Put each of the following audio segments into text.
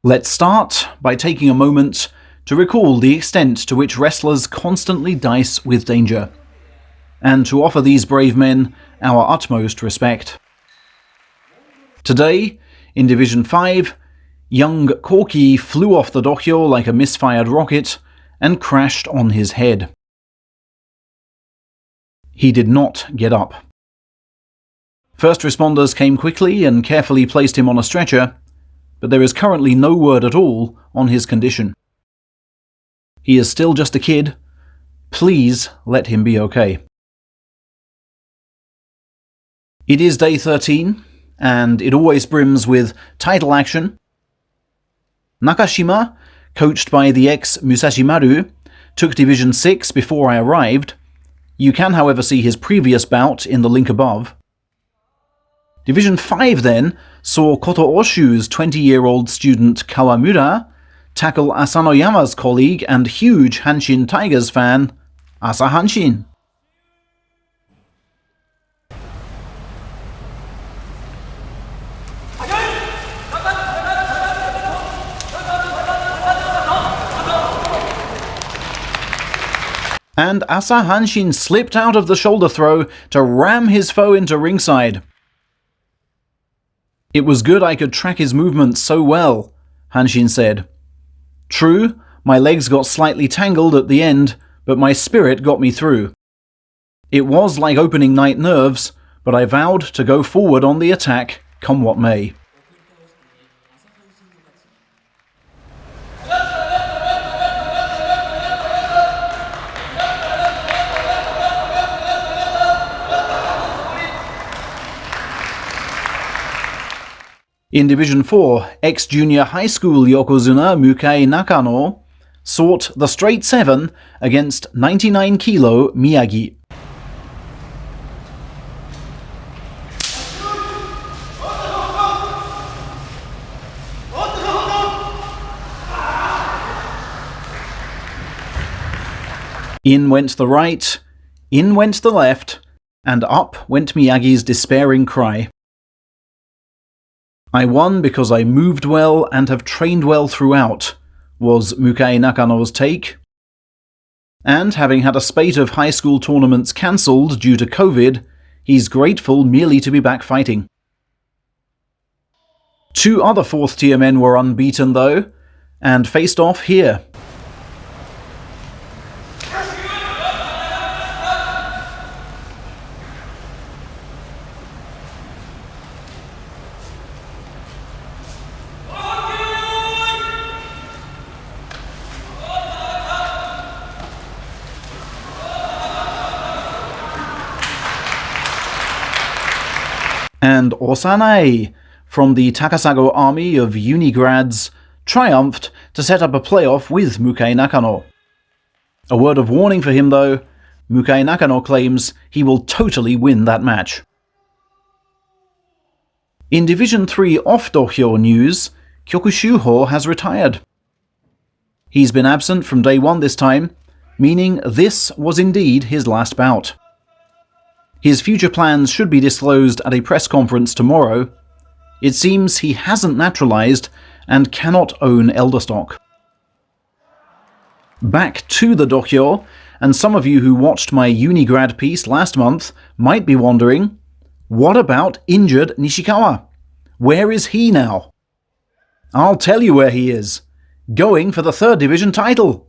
Let's start by taking a moment to recall the extent to which wrestlers constantly dice with danger, and to offer these brave men our utmost respect. Today, in Division 5, young Corky flew off the dohyo like a misfired rocket and crashed on his head. He did not get up. First responders came quickly and carefully placed him on a stretcher, but there is currently no word at all on his condition. He is still just a kid. Please let him be okay. It is day 13, and it always brims with title action. Nakashima, coached by the ex-Musashimaru, took Division 6 before I arrived. You can, however, see his previous bout in the link above. Division 5 then saw Koto Oshu's 20-year-old student Kawamura tackle Asanoyama's colleague and huge Hanshin Tigers fan, Asa Hanshin. And Asa Hanshin slipped out of the shoulder throw to ram his foe into ringside. "It was good I could track his movements so well," Hanshin said. "True, my legs got slightly tangled at the end, but my spirit got me through. It was like opening night nerves, but I vowed to go forward on the attack, come what may." In Division 4, ex-junior high school yokozuna Mukai Nakano sought the straight 7 against 99-kilo Miyagi. In went the right, in went the left, and up went Miyagi's despairing cry. "I won because I moved well and have trained well throughout," was Mukai Nakano's take. And having had a spate of high school tournaments cancelled due to COVID, he's grateful merely to be back fighting. 2 other 4th tier men were unbeaten though, and faced off here. And Osanai, from the Takasago army of Unigrads, triumphed to set up a playoff with Mukai Nakano. A word of warning for him though, Mukai Nakano claims he will totally win that match. In Division 3 off-dohyo news, Kyokushuho has retired. He's been absent from day 1 this time, meaning this was indeed his last bout. His future plans should be disclosed at a press conference tomorrow. It seems he hasn't naturalized and cannot own elder stock. Back to the dohyo, and some of you who watched my Unigrad piece last month might be wondering, what about injured Nishikawa? Where is he now? I'll tell you where he is. Going for the 3rd division title.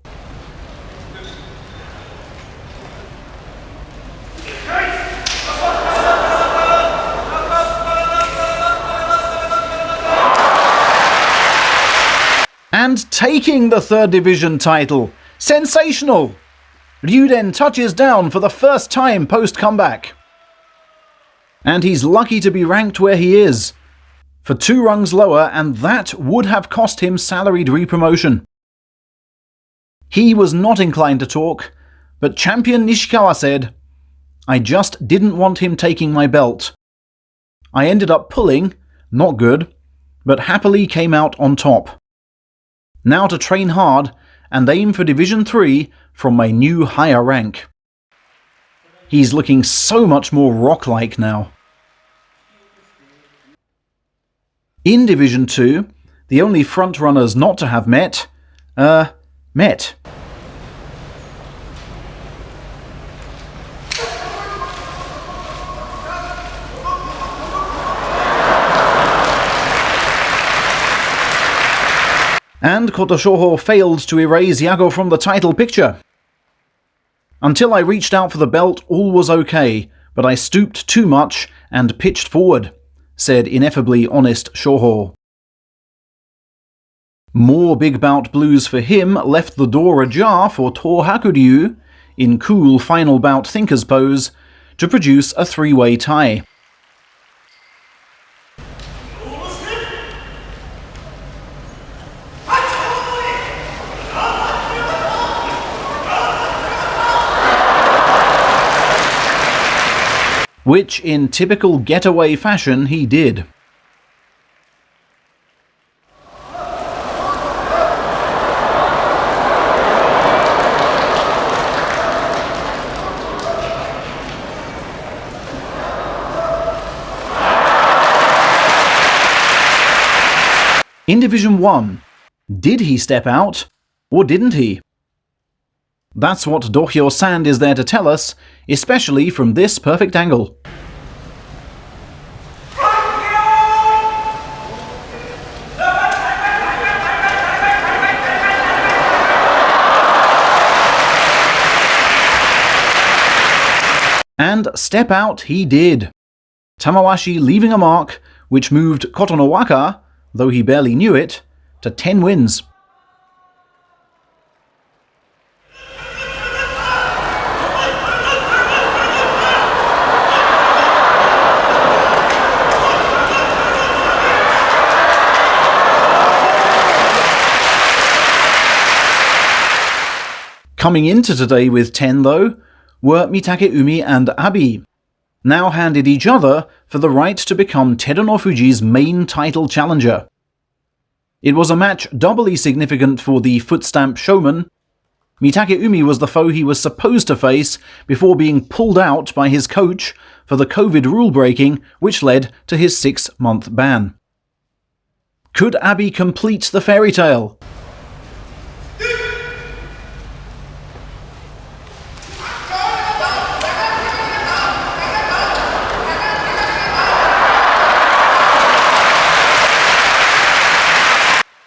And taking the 3rd division title. Sensational! Ryuden touches down for the first time post-comeback. And he's lucky to be ranked where he is. For 2 rungs lower, and that would have cost him salaried repromotion. He was not inclined to talk, but champion Nishikawa said, "I just didn't want him taking my belt. I ended up pulling, not good, but happily came out on top. Now to train hard and aim for Division 3 from my new higher rank." He's looking so much more rock-like now. In Division 2, The only frontrunners not to have met. And Kotoshoho failed to erase Yago from the title picture. Until I reached out for the belt, all was okay, but I stooped too much and pitched forward, said ineffably honest Shoho. More big bout blues for him left the door ajar for To Hakuryu, in cool final bout thinker's pose, to produce a three-way tie. Which, in typical getaway fashion, he did. In Division 1, did he step out, or didn't he? That's what Dohyo Sand is there to tell us, especially from this perfect angle. And step out he did. Tamawashi leaving a mark, which moved Kotonowaka, though he barely knew it, to 10 wins. Coming into today with 10, though, were Mitakeumi and Abi, now handed each other for the right to become Terunofuji's main title challenger. It was a match doubly significant for the Footstamp showman. Mitakeumi was the foe he was supposed to face before being pulled out by his coach for the COVID rule breaking, which led to his 6-month ban. Could Abi complete the fairy tale?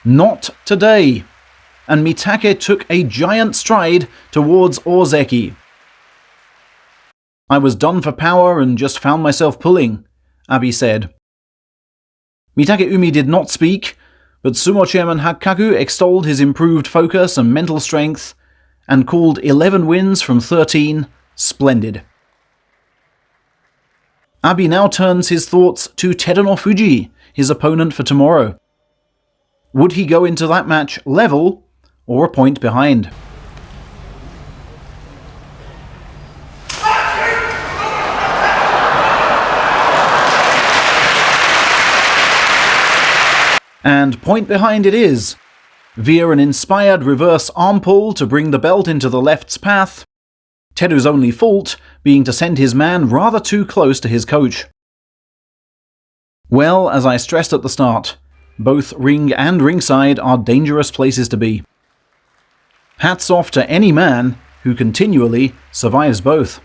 Not today, and Mitake took a giant stride towards Ozeki. I was done for power and just found myself pulling, Abi said. Mitakeumi did not speak, but Sumo chairman Hakkaku extolled his improved focus and mental strength, and called 11 wins from 13 splendid. Abi now turns his thoughts to Terunofuji, his opponent for tomorrow. Would he go into that match level, or a point behind? And point behind it is, via an inspired reverse arm pull to bring the belt into the left's path, Teru's only fault being to send his man rather too close to his coach. Well, as I stressed at the start, both ring and ringside are dangerous places to be. Hats off to any man who continually survives both.